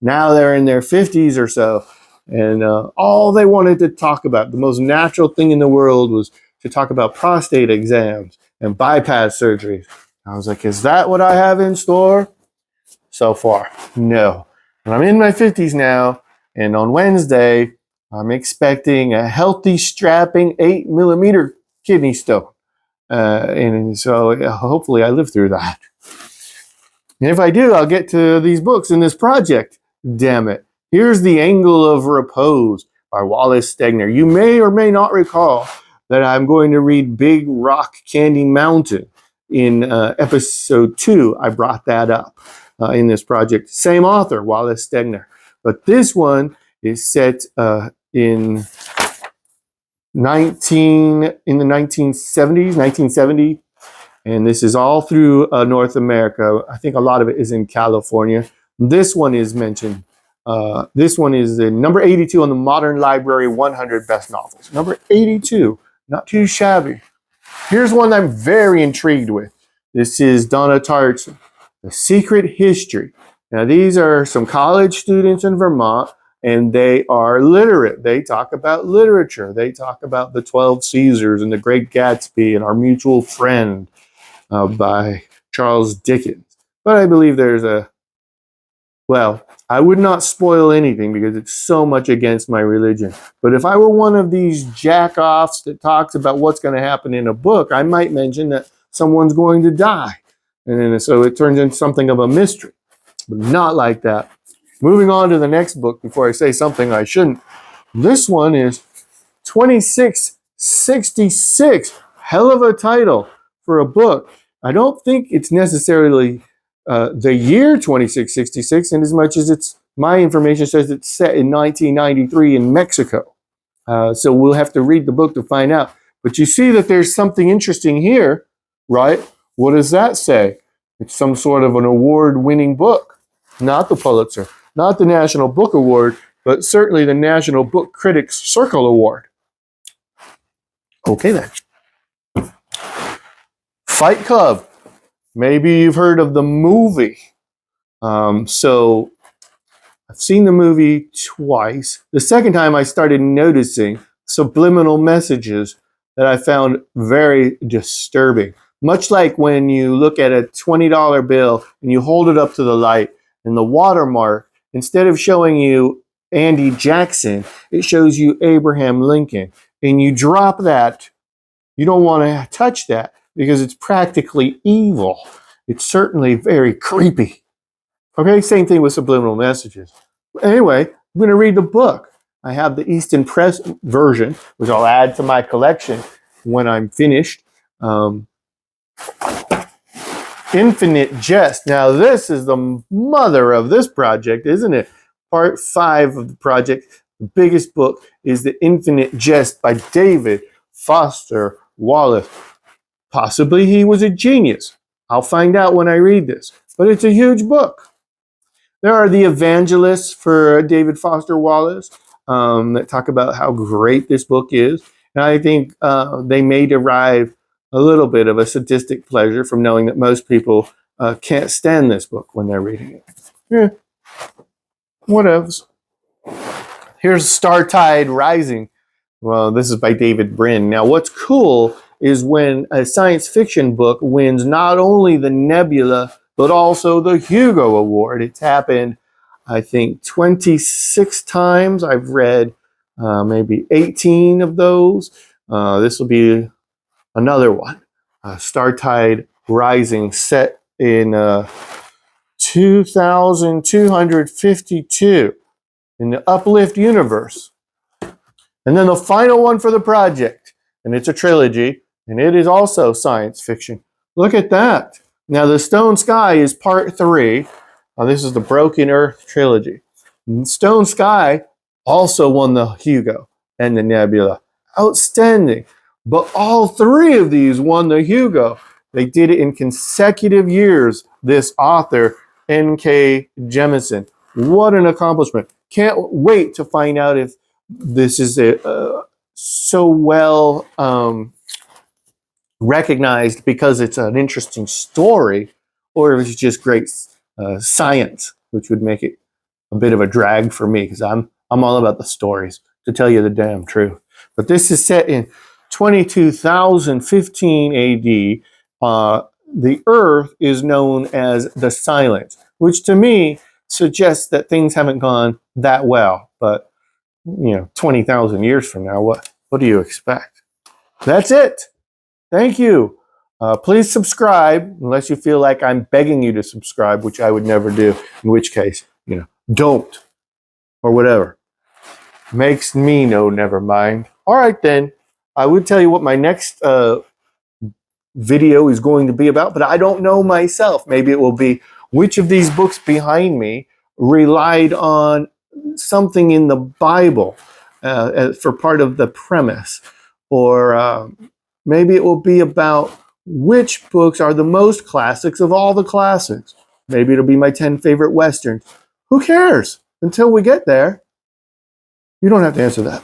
Now they're in their 50s or so. And all they wanted to talk about, the most natural thing in the world, was to talk about prostate exams and bypass surgeries. I was like, is that what I have in store? So far, no. And I'm in my 50s now, and on Wednesday, I'm expecting a healthy, strapping 8 millimeter kidney stone. And so hopefully I live through that. And if I do, I'll get to these books in this project. Damn it. Here's The Angle of Repose by Wallace Stegner. You may or may not recall that I'm going to read Big Rock Candy Mountain in episode 2. I brought that up in this project. Same author, Wallace Stegner. But this one is set in the 1970s, 1970. And this is all through North America. I think a lot of it is in California. This one is mentioned. This one is the number 82 on the Modern Library 100 Best Novels. Number 82, not too shabby. Here's one I'm very intrigued with. This is Donna Tartt's The Secret History. Now, these are some college students in Vermont, and they are literate. They talk about literature. They talk about the 12 Caesars and the Great Gatsby and Our Mutual Friend by Charles Dickens. But I believe there's well, I would not spoil anything because it's so much against my religion. But if I were one of these jack-offs that talks about what's going to happen in a book, I might mention that someone's going to die. And then so it turns into something of a mystery. But not like that. Moving on to the next book before I say something I shouldn't. This one is 2666. Hell of a title for a book. I don't think it's necessarily the year 2666, in as much as my information says it's set in 1993 in Mexico. So we'll have to read the book to find out. But you see that there's something interesting here, right? What does that say? It's some sort of an award-winning book. Not the Pulitzer, not the National Book Award, but certainly the National Book Critics Circle Award. Okay then. Fight Club. Maybe you've heard of the movie. So I've seen the movie twice. The second time I started noticing subliminal messages that I found very disturbing. Much like when you look at a $20 bill and you hold it up to the light and the watermark, instead of showing you Andy Jackson, it shows you Abraham Lincoln. And you drop that. You don't want to touch that because it's practically evil. It's certainly very creepy. Okay, same thing with subliminal messages. Anyway, I'm going to read the book. I have the Easton Press version, which I'll add to my collection when I'm finished. Infinite Jest. Now, this is the mother of this project, isn't it? Part 5 of the project. The biggest book is The Infinite Jest by David Foster Wallace. Possibly he was a genius. I'll find out when I read this. But it's a huge book. There are the evangelists for David Foster Wallace that talk about how great this book is. And I think they may derive a little bit of a sadistic pleasure from knowing that most people can't stand this book when they're reading it. Yeah. What else? Here's Startide Rising. Well, this is by David Brin. Now, what's cool is when a science fiction book wins not only the Nebula, but also the Hugo Award. It's happened, I think, 26 times. I've read maybe 18 of those. This will be another one. Startide Rising, set in 2252 in the Uplift universe. And then the final one for the project, and it's a trilogy, and it is also science fiction. Look at that. Now, The Stone Sky is part 3. This is the Broken Earth trilogy. And Stone Sky also won the Hugo and the Nebula. Outstanding. But all 3 of these won the Hugo. They did it in consecutive years, this author, N.K. Jemisin. What an accomplishment. Can't wait to find out if this is so well recognized because it's an interesting story, or if it's just great science, which would make it bit of a drag for me because I'm all about the stories, to tell you the damn truth. But this is set in 22,015 AD. The Earth is known as the Silence, which to me suggests that things haven't gone that well. But 20,000 years from now, what do you expect? That's it. Thank you. Please subscribe, unless you feel like I'm begging you to subscribe, which I would never do, in which case, don't, or whatever. Makes me know, never mind. All right, then. I would tell you what my next video is going to be about, but I don't know myself. Maybe it will be which of these books behind me relied on something in the Bible for part of the premise, or maybe it will be about which books are the most classics of all the classics. Maybe it'll be my 10 favorite Westerns. Who cares? Until we get there, you don't have to answer that.